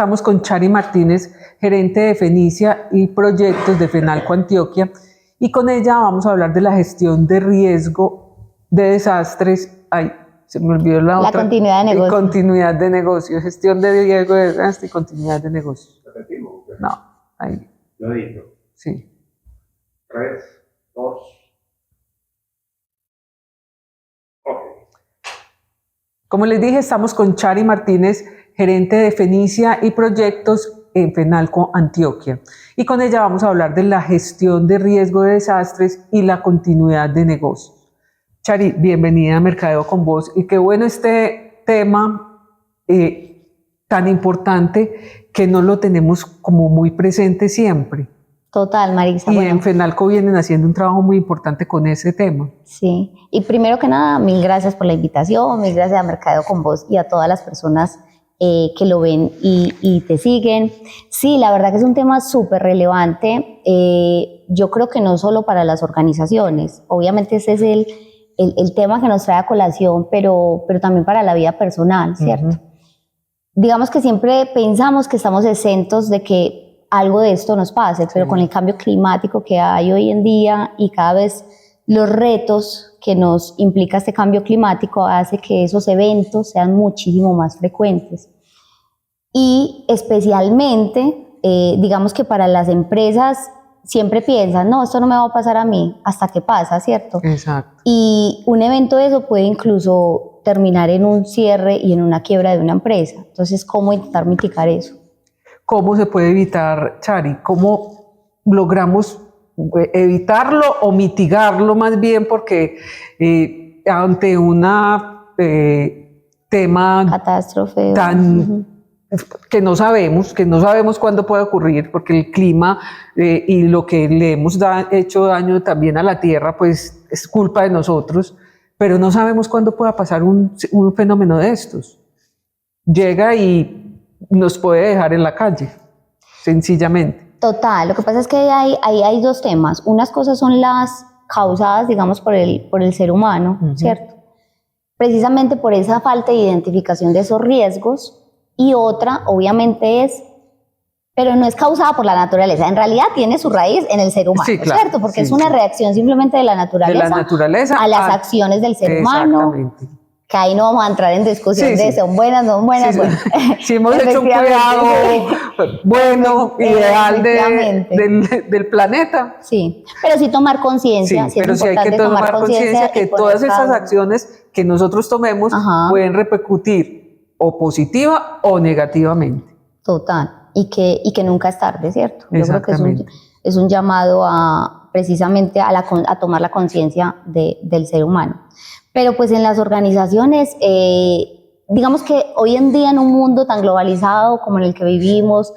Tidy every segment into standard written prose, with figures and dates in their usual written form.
estamos con Chari Martínez, gerente de Fenicia y proyectos de Fenalco Antioquia, y con ella vamos a hablar de la gestión de riesgo de desastres. Ay, se me olvidó la otra. Continuidad de negocio. Continuidad de negocio, gestión de riesgo de desastres y continuidad de negocio. ¿Repetimos? No, ahí. Lo dicho. Sí. 3, 2. Ok. Como les dije, estamos con Chari Martínez, gerente de Fenicia y proyectos en Fenalco Antioquia. Y con ella vamos a hablar de la gestión de riesgo de desastres y la continuidad de negocio. Chari, bienvenida a Mercadeo con Vos. Y qué bueno este tema tan importante que no lo tenemos como muy presente siempre. Total, Marisa. Y bueno, en Fenalco vienen haciendo un trabajo muy importante con ese tema. Sí, y primero que nada, mil gracias por la invitación, mil gracias a Mercadeo con Vos y a todas las personas que lo ven y te siguen. Sí, la verdad que es un tema súper relevante. Yo creo que no solo para las organizaciones, obviamente ese es el tema que nos trae a colación, pero también para la vida personal, ¿cierto? Digamos que siempre pensamos que estamos exentos de que algo de esto nos pase, pero con el cambio climático que hay hoy en día y cada vez los retos que nos implica este cambio climático hace que esos eventos sean muchísimo más frecuentes. Y especialmente, digamos que para las empresas siempre piensan, no, esto no me va a pasar a mí, hasta que pasa, ¿cierto? Exacto. Y un evento de eso puede incluso terminar en un cierre y en una quiebra de una empresa. Entonces, ¿cómo intentar mitigar eso? ¿Cómo se puede evitar, Chari? ¿Cómo logramos evitarlo o mitigarlo más bien? Porque ante una tema catástrofe tan que no sabemos cuándo puede ocurrir, porque el clima y lo que le hemos hecho daño también a la tierra, pues es culpa de nosotros, pero no sabemos cuándo pueda pasar un fenómeno de estos. Llega y nos puede dejar en la calle, sencillamente. Total, lo que pasa es que hay dos temas. Unas cosas son las causadas, digamos, por el ser humano, ¿cierto? Precisamente por esa falta de identificación de esos riesgos. Y otra, obviamente, pero no es causada por la naturaleza. En realidad tiene su raíz en el ser humano, sí, claro, ¿cierto? Porque es una reacción simplemente de la naturaleza a las acciones del ser humano. Que ahí no vamos a entrar en discusión de son buenas, no son buenas. Bueno. Si hemos hecho un cuidado bueno, ideal del planeta. Sí, pero sí tomar conciencia. Sí, pero sí hay que tomar conciencia que todas esas acciones que nosotros tomemos pueden repercutir o positiva o negativamente. Total, y que nunca es tarde, ¿cierto? Yo creo que es un llamado precisamente a tomar la conciencia del ser humano. Pero pues en las organizaciones, digamos que hoy en día en un mundo tan globalizado como en el que vivimos,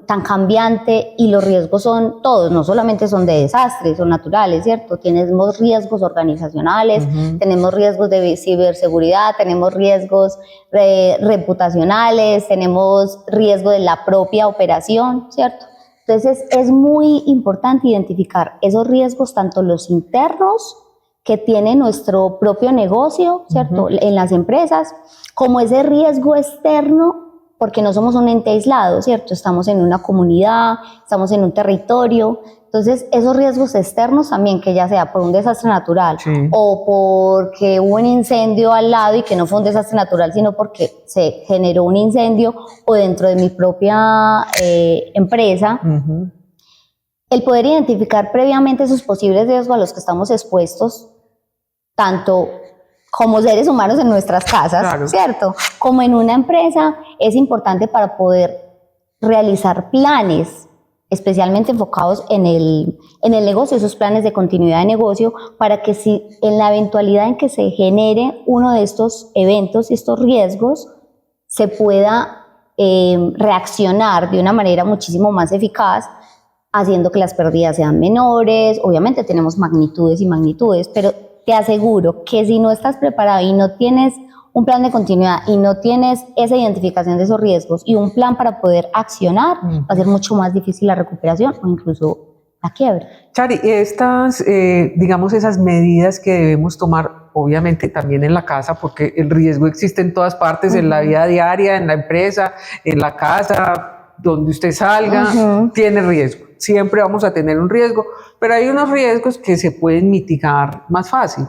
tan cambiante, y los riesgos son todos, no solamente son de desastres, son naturales, ¿cierto? Tenemos riesgos organizacionales, tenemos riesgos de ciberseguridad, tenemos riesgos reputacionales, tenemos riesgo de la propia operación, ¿cierto? Entonces es muy importante identificar esos riesgos, tanto los internos que tiene nuestro propio negocio, ¿cierto? En las empresas, como ese riesgo externo, porque no somos un ente aislado, ¿cierto? Estamos en una comunidad, estamos en un territorio. Entonces, esos riesgos externos también, que ya sea por un desastre natural o porque hubo un incendio al lado y que no fue un desastre natural, sino porque se generó un incendio o dentro de mi propia empresa, el poder identificar previamente esos posibles riesgos a los que estamos expuestos, tanto como seres humanos en nuestras casas, ¿cierto? Como en una empresa, es importante para poder realizar planes, especialmente enfocados en el negocio, esos planes de continuidad de negocio, para que si en la eventualidad en que se genere uno de estos eventos y estos riesgos, se pueda reaccionar de una manera muchísimo más eficaz, haciendo que las pérdidas sean menores. Obviamente tenemos magnitudes y magnitudes, pero te aseguro que si no estás preparado y no tienes un plan de continuidad y no tienes esa identificación de esos riesgos y un plan para poder accionar, va a ser mucho más difícil la recuperación o incluso la quiebra. Chari, estas, digamos, esas medidas que debemos tomar, obviamente también en la casa, porque el riesgo existe en todas partes, en la vida diaria, en la empresa, en la casa, donde usted salga, tiene riesgo. Siempre vamos a tener un riesgo, pero hay unos riesgos que se pueden mitigar más fácil.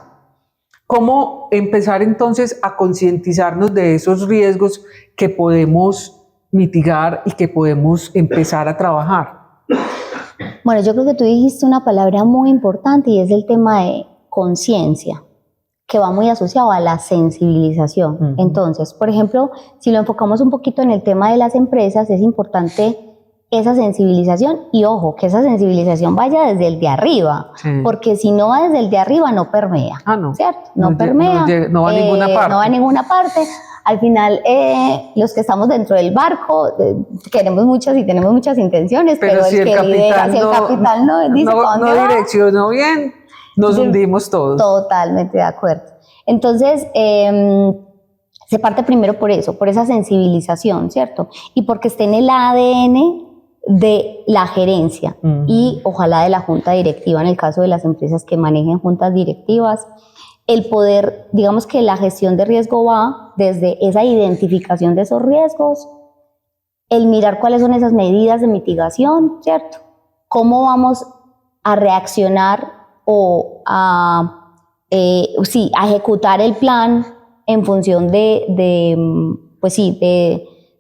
¿Cómo empezar entonces a concientizarnos de esos riesgos que podemos mitigar y que podemos empezar a trabajar? Bueno, yo creo que tú dijiste una palabra muy importante y es el tema de conciencia, que va muy asociado a la sensibilización. Entonces, por ejemplo, si lo enfocamos un poquito en el tema de las empresas, es importante esa sensibilización y ojo, que esa sensibilización vaya desde el de arriba, porque si no va desde el de arriba no permea, ¿cierto? No permea, no va a ninguna parte. No va a ninguna parte. Al final, los que estamos dentro del barco queremos muchas y tenemos muchas intenciones, pero si el que lidera, si el capitán no dice no direccionó bien, nos hundimos todos. Totalmente de acuerdo. Entonces, se parte primero por eso, por esa sensibilización, ¿cierto? Y porque esté en el ADN de la gerencia y ojalá de la junta directiva, en el caso de las empresas que manejen juntas directivas, el poder, digamos que la gestión de riesgo va desde esa identificación de esos riesgos, el mirar cuáles son esas medidas de mitigación, ¿cierto? Cómo vamos a reaccionar o a ejecutar el plan en función de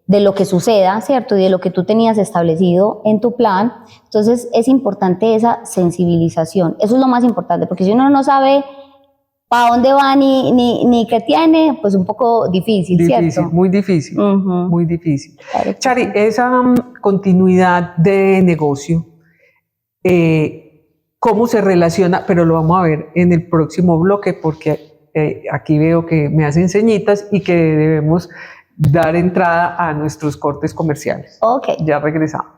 lo que suceda, ¿cierto? Y de lo que tú tenías establecido en tu plan. Entonces es importante esa sensibilización. Eso es lo más importante, porque si uno no sabe para dónde va ni qué tiene, pues un poco difícil, ¿cierto? Muy difícil, muy difícil. Claro. Chari, esa continuidad de negocio, ¿cómo se relaciona? Pero lo vamos a ver en el próximo bloque, porque aquí veo que me hacen señitas y que debemos dar entrada a nuestros cortes comerciales. Ok. Ya regresamos.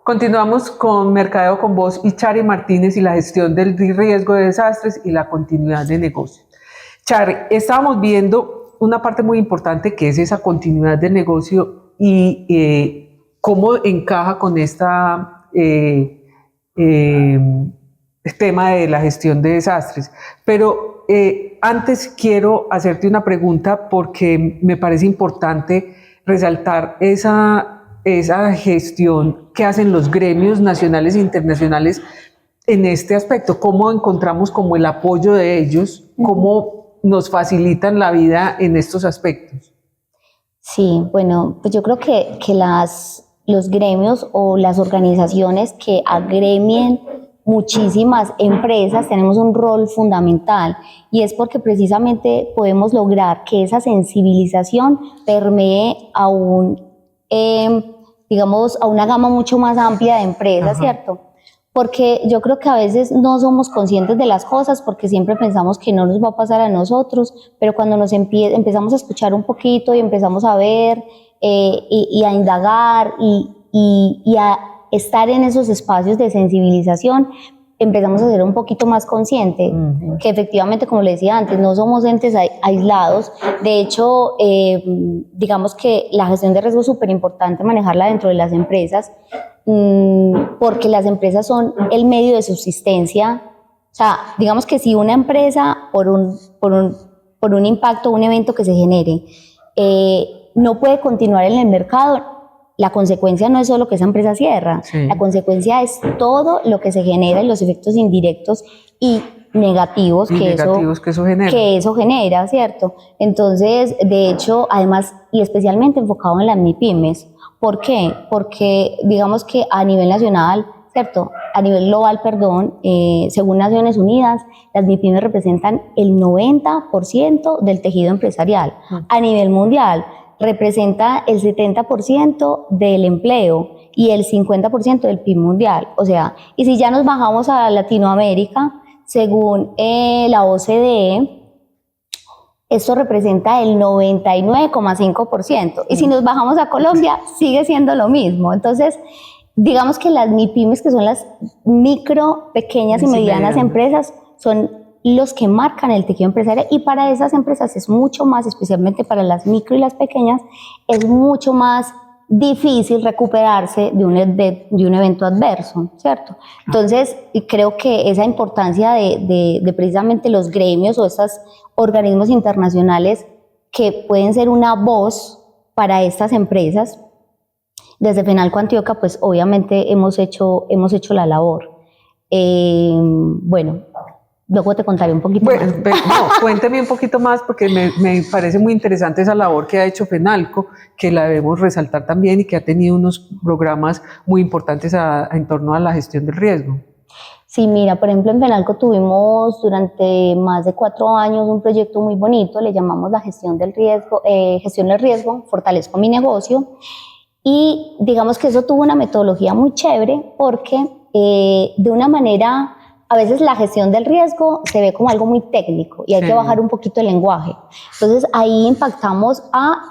Continuamos con Mercadeo con Voz y Chari Martínez y la gestión del riesgo de desastres y la continuidad de negocio. Chari, estábamos viendo una parte muy importante que es esa continuidad del negocio y cómo encaja con esta tema de la gestión de desastres. Pero antes quiero hacerte una pregunta porque me parece importante resaltar esa gestión que hacen los gremios nacionales e internacionales en este aspecto. ¿Cómo encontramos como el apoyo de ellos? ¿Cómo nos facilitan la vida en estos aspectos? Sí, bueno, pues yo creo que los gremios o las organizaciones que agremien muchísimas empresas tenemos un rol fundamental y es porque precisamente podemos lograr que esa sensibilización permee a a una gama mucho más amplia de empresas, ¿cierto? Porque yo creo que a veces no somos conscientes de las cosas porque siempre pensamos que no nos va a pasar a nosotros, pero cuando nos empezamos a escuchar un poquito y empezamos a ver y a indagar y a estar en esos espacios de sensibilización, empezamos a ser un poquito más conscientes, que efectivamente, como le decía antes, no somos entes aislados. De hecho, digamos que la gestión de riesgo es súper importante manejarla dentro de las empresas, porque las empresas son el medio de subsistencia. O sea, digamos que si una empresa, por un impacto, un evento que se genere, no puede continuar en el mercado, la consecuencia no es solo que esa empresa cierra, la consecuencia es todo lo que se genera y los efectos indirectos y negativos que eso genera, ¿cierto? Entonces, de hecho, además, y especialmente enfocado en las MIPYMES. ¿Por qué? Porque digamos que a nivel nacional, ¿cierto? a nivel global, perdón, según Naciones Unidas, las MIPYMES representan el 90% del tejido empresarial. A nivel mundial, representa el 70% del empleo y el 50% del PIB mundial. O sea, y si ya nos bajamos a Latinoamérica, según la OCDE, esto representa el 99,5%. Y si nos bajamos a Colombia, sigue siendo lo mismo. Entonces, digamos que las MIPYMES, que son las micro, pequeñas y medianas empresas, son los que marcan el tejido empresarial, y para esas empresas es mucho más, especialmente para las micro y las pequeñas, es mucho más difícil recuperarse de un evento adverso, ¿cierto? Entonces, creo que esa importancia de precisamente los gremios o estos organismos internacionales que pueden ser una voz para estas empresas, desde FENALCO Antioquia, pues obviamente hemos hecho la labor. Bueno, luego te contaré un poquito más. No, cuénteme un poquito más, porque me parece muy interesante esa labor que ha hecho FENALCO, que la debemos resaltar también y que ha tenido unos programas muy importantes en torno a la gestión del riesgo. Sí, mira, por ejemplo, en FENALCO tuvimos durante más de 4 años un proyecto muy bonito, le llamamos la gestión del riesgo, fortalezco mi negocio, y digamos que eso tuvo una metodología muy chévere porque de una manera, a veces la gestión del riesgo se ve como algo muy técnico y hay que bajar un poquito el lenguaje. Entonces ahí impactamos a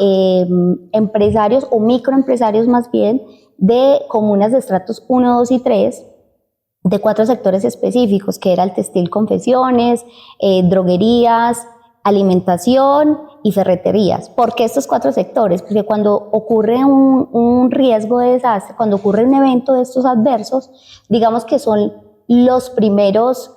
empresarios o microempresarios más bien de comunas de estratos 1, 2 y 3, de 4 sectores específicos, que era el textil, confecciones, droguerías, alimentación y ferreterías. ¿Por qué estos 4 sectores? Porque cuando ocurre un riesgo de desastre, cuando ocurre un evento de estos adversos, digamos que son los primeros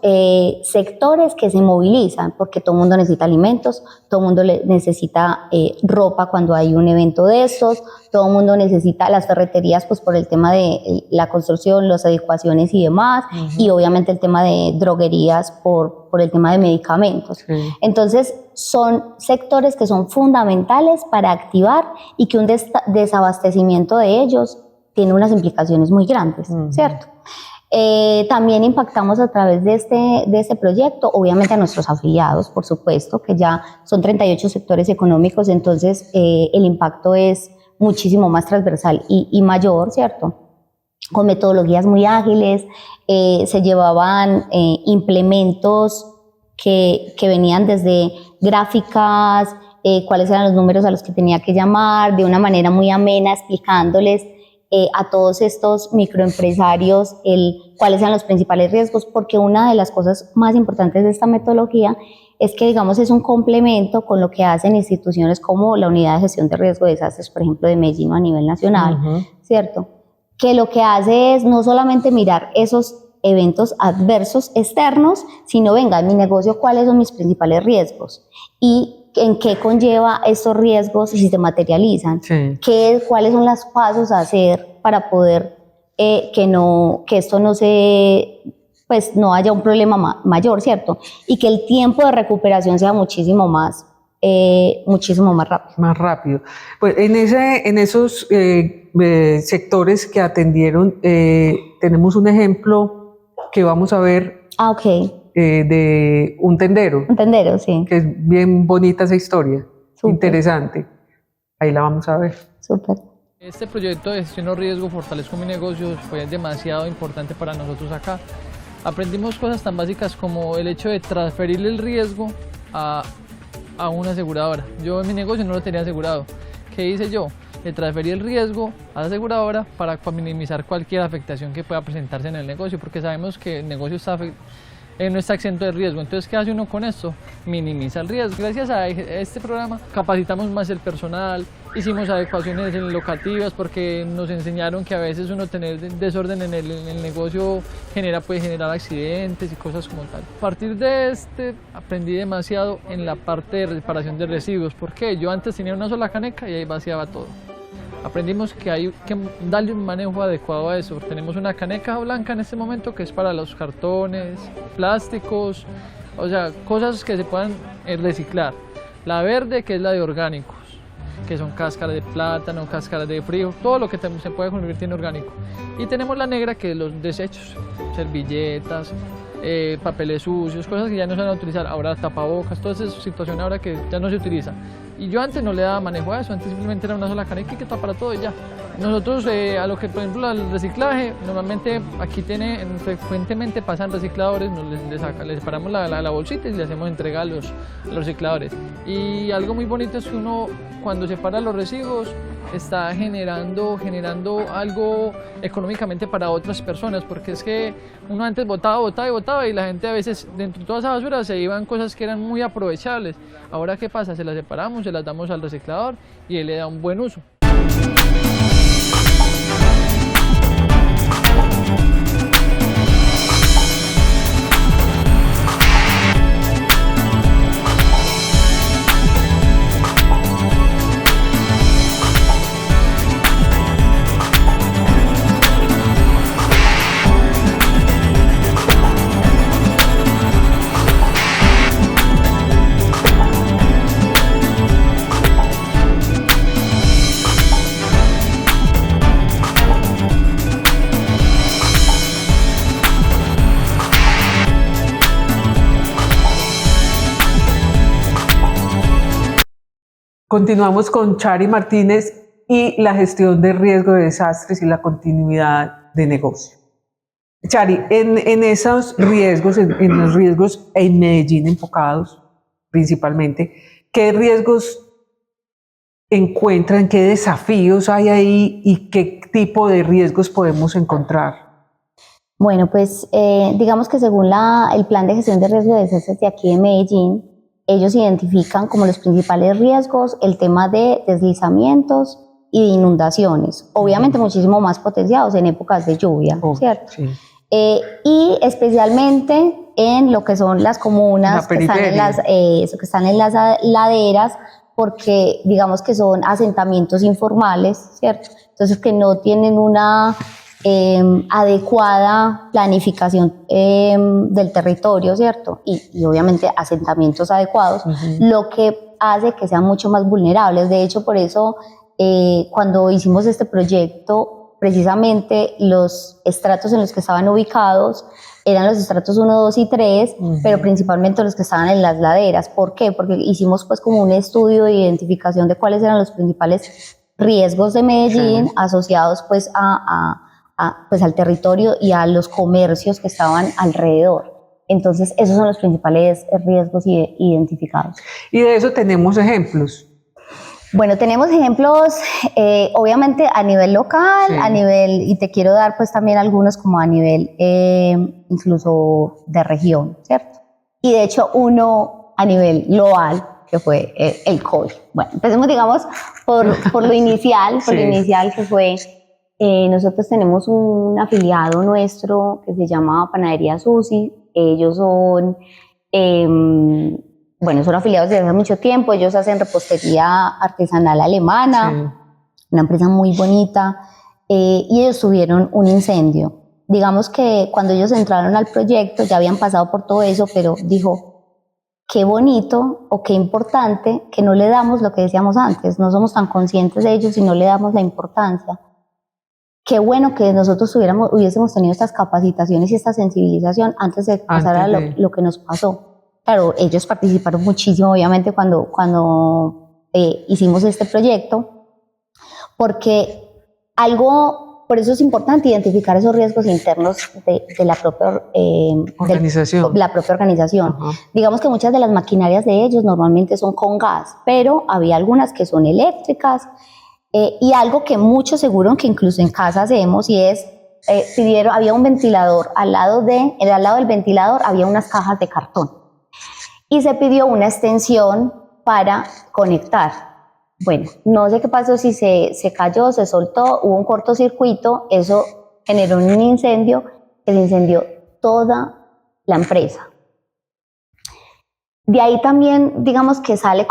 sectores que se movilizan, porque todo el mundo necesita alimentos, todo el mundo necesita ropa cuando hay un evento de estos, todo el mundo necesita las ferreterías, pues por el tema de la construcción, las adecuaciones y demás, y obviamente el tema de droguerías por el tema de medicamentos. Entonces son sectores que son fundamentales para activar, y que un desabastecimiento de ellos tiene unas implicaciones muy grandes, ¿cierto? También impactamos a través de este proyecto, obviamente a nuestros afiliados, por supuesto, que ya son 38 sectores económicos, entonces el impacto es muchísimo más transversal y mayor, ¿cierto? Con metodologías muy ágiles, se llevaban implementos que venían desde gráficas, cuáles eran los números a los que tenía que llamar, de una manera muy amena, explicándoles a todos estos microempresarios cuáles eran los principales riesgos, porque una de las cosas más importantes de esta metodología es que, digamos, es un complemento con lo que hacen instituciones como la Unidad de Gestión de Riesgo de Desastres, por ejemplo, de Medellín a nivel nacional, ¿cierto? Que lo que hace es no solamente mirar esos eventos adversos externos, sino, venga, en mi negocio, ¿cuáles son mis principales riesgos? Y en qué conlleva estos riesgos y si se materializan, cuáles son los pasos a hacer para poder que esto no haya un problema mayor, ¿cierto? Y que el tiempo de recuperación sea muchísimo más rápido. Más rápido. Pues en esos sectores que atendieron, tenemos un ejemplo que vamos a ver. De un tendero. Un tendero, sí. Que es bien bonita esa historia. Súper. Interesante. Ahí la vamos a ver. Súper. Este proyecto de gestión de riesgo, fortalezco mi negocio, fue demasiado importante para nosotros acá. Aprendimos cosas tan básicas como el hecho de transferir el riesgo a una aseguradora. Yo en mi negocio no lo tenía asegurado. ¿Qué hice yo? Le transferí el riesgo a la aseguradora para minimizar cualquier afectación que pueda presentarse en el negocio, porque sabemos que el negocio no está exento de riesgo. Entonces, ¿qué hace uno con esto? Minimiza el riesgo. Gracias a este programa capacitamos más el personal, hicimos adecuaciones locativas, porque nos enseñaron que a veces uno tener desorden en el negocio puede generar accidentes y cosas como tal. A partir de aprendí demasiado en la parte de reparación de residuos, porque yo antes tenía una sola caneca y ahí vaciaba todo. Aprendimos que hay que darle un manejo adecuado a eso. Tenemos una caneca blanca en este momento que es para los cartones, plásticos, o sea, cosas que se puedan reciclar. La verde, que es la de orgánicos. que son cáscaras de plátano, cáscaras de frío, todo lo que se puede convertir en orgánico. Y tenemos la negra, que es los desechos, servilletas, papeles sucios, cosas que ya no se van a utilizar, ahora tapabocas, toda esa situación ahora que ya no se utiliza. Y yo antes no le daba manejo a eso, antes simplemente era una sola caneca que tapara todo y ya. Nosotros a lo que, por ejemplo, al reciclaje, normalmente aquí frecuentemente pasan recicladores, les separamos la bolsita y le hacemos entrega a los recicladores. Y algo muy bonito es que uno, cuando separa los residuos, está generando algo económicamente para otras personas, porque es que uno antes botaba y la gente a veces dentro de toda esa basura se iban cosas que eran muy aprovechables. Ahora, ¿qué pasa? Se las separamos, se las damos al reciclador y él le da un buen uso. Continuamos con Chari Martínez y la gestión de riesgo de desastres y la continuidad de negocio. Chari, en esos riesgos, en los riesgos en Medellín enfocados principalmente, ¿qué riesgos encuentran, qué desafíos hay ahí y qué tipo de riesgos podemos encontrar? Bueno, pues digamos que según el plan de gestión de riesgo de desastres de aquí de Medellín, ellos identifican como los principales riesgos el tema de deslizamientos y de inundaciones, obviamente muchísimo más potenciados en épocas de lluvia, ¿cierto? Sí. Y especialmente en lo que son las comunas que están en las laderas, porque digamos que son asentamientos informales, ¿cierto? Entonces que no tienen una adecuada planificación del territorio, ¿cierto? Y obviamente asentamientos adecuados, lo que hace que sean mucho más vulnerables. De hecho, por eso cuando hicimos este proyecto, precisamente los estratos en los que estaban ubicados eran los estratos 1, 2 y 3, pero principalmente los que estaban en las laderas. ¿Por qué? Porque hicimos pues como un estudio de identificación de cuáles eran los principales riesgos de Medellín asociados pues pues al territorio y a los comercios que estaban alrededor. Entonces, esos son los principales riesgos identificados. Y de eso tenemos ejemplos. Bueno, tenemos ejemplos, obviamente a nivel local, y te quiero dar pues también algunos como a nivel incluso de región, ¿cierto? Y de hecho uno a nivel global, que fue el COVID. Bueno, empecemos digamos por lo inicial, que fue... nosotros tenemos un afiliado nuestro que se llama Panadería Susi. Ellos son, son afiliados desde hace mucho tiempo. Ellos hacen repostería artesanal alemana, una empresa muy bonita, y ellos tuvieron un incendio. Digamos que cuando ellos entraron al proyecto ya habían pasado por todo eso, pero dijo, qué bonito o qué importante que no le damos lo que decíamos antes, no somos tan conscientes de ellos y no le damos la importancia. Qué bueno que nosotros hubiésemos tenido estas capacitaciones y esta sensibilización antes de pasar a lo que nos pasó. Claro, ellos participaron muchísimo, obviamente, cuando hicimos este proyecto, porque por eso es importante identificar esos riesgos internos de la propia organización. Digamos que muchas de las maquinarias de ellos normalmente son con gas, pero había algunas que son eléctricas. Y algo que muchos seguro que incluso en casa hacemos y es, había un ventilador, al lado del ventilador había unas cajas de cartón y se pidió una extensión para conectar. Bueno, no sé qué pasó, si se cayó, se soltó, hubo un cortocircuito, eso generó un incendio que se incendió toda la empresa. De ahí también digamos que sale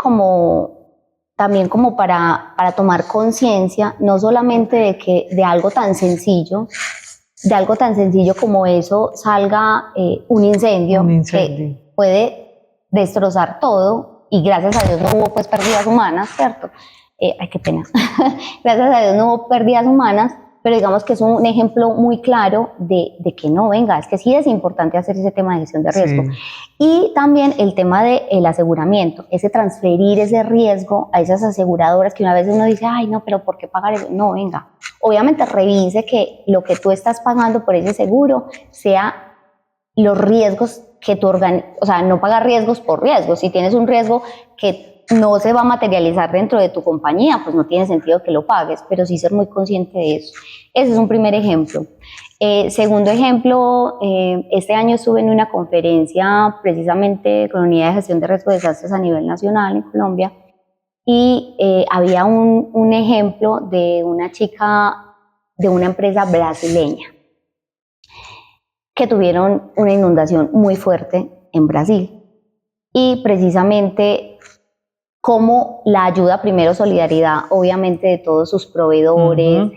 también como para tomar conciencia, no solamente de algo tan sencillo como eso salga un incendio que puede destrozar todo, y gracias a Dios no hubo pues pérdidas humanas, ¿cierto? Ay, qué pena. Gracias a Dios no hubo pérdidas humanas, pero digamos que es un ejemplo muy claro de que no, venga, es que sí es importante hacer ese tema de gestión de riesgo. Sí. Y también el tema del aseguramiento, ese transferir ese riesgo a esas aseguradoras que una vez uno dice, ay, no, pero ¿por qué pagar eso? No, venga, obviamente revise que lo que tú estás pagando por ese seguro sea los riesgos que tu o sea, no pagar riesgos por riesgos. Si tienes un riesgo que no se va a materializar dentro de tu compañía, pues no tiene sentido que lo pagues, pero sí ser muy consciente de eso. Ese es un primer ejemplo. Segundo ejemplo, este año estuve en una conferencia precisamente con la Unidad de Gestión de Riesgo de Desastres a nivel nacional en Colombia y había un ejemplo de una chica de una empresa brasileña que tuvieron una inundación muy fuerte en Brasil y precisamente como la ayuda, primero solidaridad obviamente de todos sus proveedores,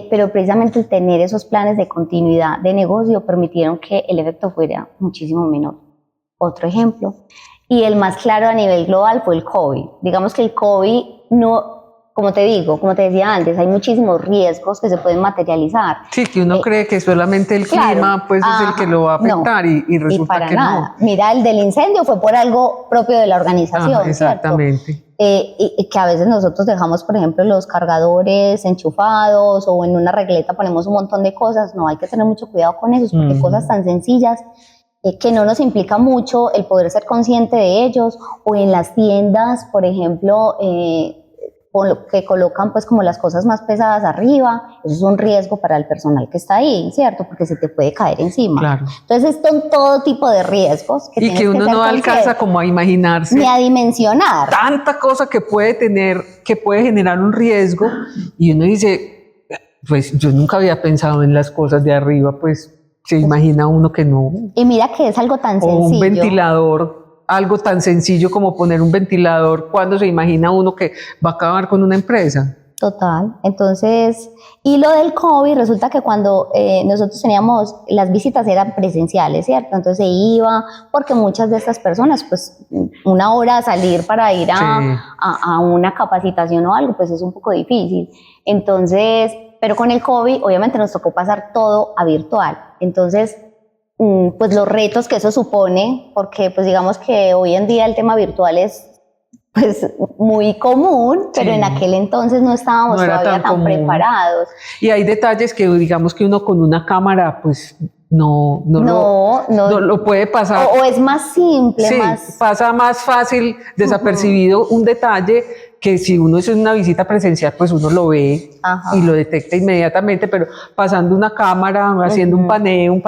pero precisamente el tener esos planes de continuidad de negocio permitieron que el efecto fuera muchísimo menor. Otro ejemplo, y el más claro a nivel global fue el COVID. Digamos que el COVID no, como te digo, como te decía antes, hay muchísimos riesgos que se pueden materializar. Sí, que uno cree que solamente el claro, clima pues, es el que lo va a afectar no, y resulta para que nada. no. Mira, el del incendio fue por algo propio de la organización, exactamente. y que a veces nosotros dejamos, por ejemplo, los cargadores enchufados o en una regleta ponemos un montón de cosas. No, hay que tener mucho cuidado con eso, porque cosas tan sencillas que no nos implica mucho el poder ser consciente de ellos, o en las tiendas, por ejemplo, que colocan pues como las cosas más pesadas arriba, eso es un riesgo para el personal que está ahí, ¿cierto? Porque se te puede caer encima. Claro. Entonces son todo tipo de riesgos que y que uno no alcanza como a imaginarse ni a dimensionar tanta cosa que puede tener, que puede generar un riesgo, y uno dice, pues yo nunca había pensado en las cosas de arriba, pues se imagina uno que no. Y mira que es algo tan sencillo. O un ventilador, algo tan sencillo como poner un ventilador, cuando se imagina uno que va a acabar con una empresa. Total. Entonces, y lo del COVID, resulta que cuando nosotros teníamos, las visitas eran presenciales, ¿cierto? Entonces se iba, porque muchas de estas personas, pues una hora a salir para ir a una capacitación o algo, pues es un poco difícil. Entonces, pero con el COVID, obviamente nos tocó pasar todo a virtual. Entonces, pues los retos que eso supone, porque pues digamos que hoy en día el tema virtual es pues muy común, pero en aquel entonces no estábamos todavía tan preparados. Y hay detalles que digamos que uno con una cámara pues no lo puede pasar. O es más simple. Sí, pasa más fácil desapercibido un detalle que si uno es una visita presencial, pues uno lo ve y lo detecta inmediatamente, pero pasando una cámara, haciendo un paneo,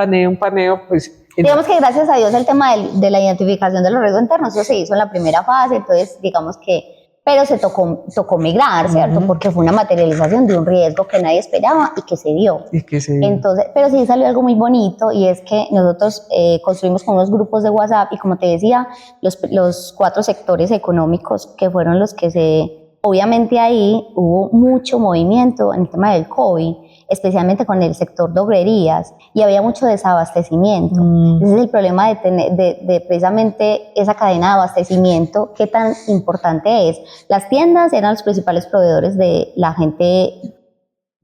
pues... Digamos que gracias a Dios el tema de la identificación de los riesgos internos, eso se hizo en la primera fase, entonces digamos que, pero se tocó migrar, ¿cierto? Porque fue una materialización de un riesgo que nadie esperaba y que se dio. Entonces, pero sí salió algo muy bonito, y es que nosotros construimos con unos grupos de WhatsApp, y como te decía, los 4 sectores económicos que fueron los que obviamente ahí hubo mucho movimiento en el tema del COVID, especialmente con el sector de obrerías, y había mucho desabastecimiento. Ese es el problema de precisamente esa cadena de abastecimiento, qué tan importante es. Las tiendas eran los principales proveedores de la gente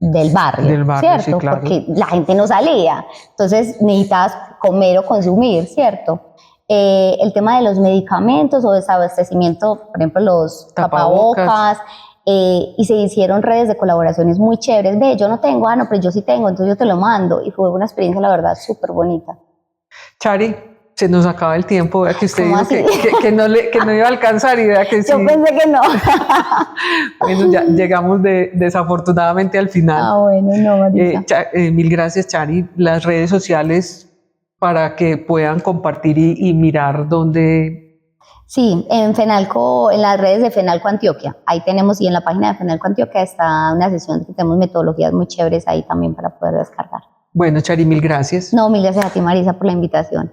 del barrio, ¿cierto? Sí, claro. Porque la gente no salía, entonces necesitabas comer o consumir, ¿cierto? El tema de los medicamentos o desabastecimiento, por ejemplo, los tapabocas, y se hicieron redes de colaboraciones muy chéveres. Ve, yo no tengo, no, pero yo sí tengo, entonces yo te lo mando, y fue una experiencia, la verdad, súper bonita. Chari, se nos acaba el tiempo, vea que usted dijo que no iba a alcanzar, y vea que sí. Yo pensé que no. Bueno, ya llegamos desafortunadamente al final. Bueno, no, Marisa. Mil gracias, Chari. Las redes sociales para que puedan compartir y mirar dónde... Sí, en FENALCO, en las redes de FENALCO Antioquia, ahí tenemos, y en la página de FENALCO Antioquia está una sesión que tenemos metodologías muy chéveres ahí también para poder descargar. Bueno, Chari, mil gracias. No, mil gracias a ti, Marisa, por la invitación.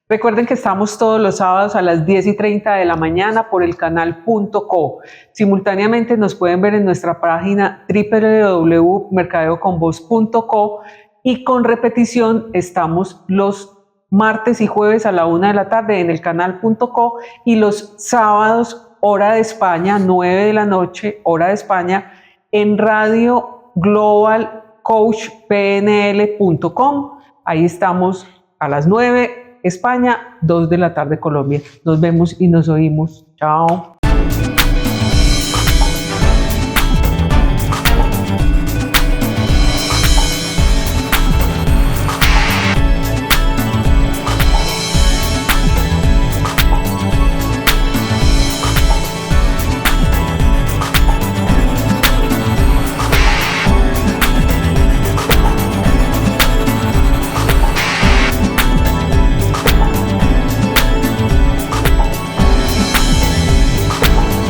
Recuerden que estamos todos los sábados a las 10:30 de la mañana por el canal .co. Simultáneamente nos pueden ver en nuestra página www.mercadeoconvoz.co, y con repetición estamos los martes y jueves a la 1 de la tarde en el canal .co, y los sábados hora de España, 9 de la noche, hora de España, en Radio Global coachpnl.com. Ahí estamos a las 9 España, 2 de la tarde Colombia. Nos vemos y nos oímos. Chao.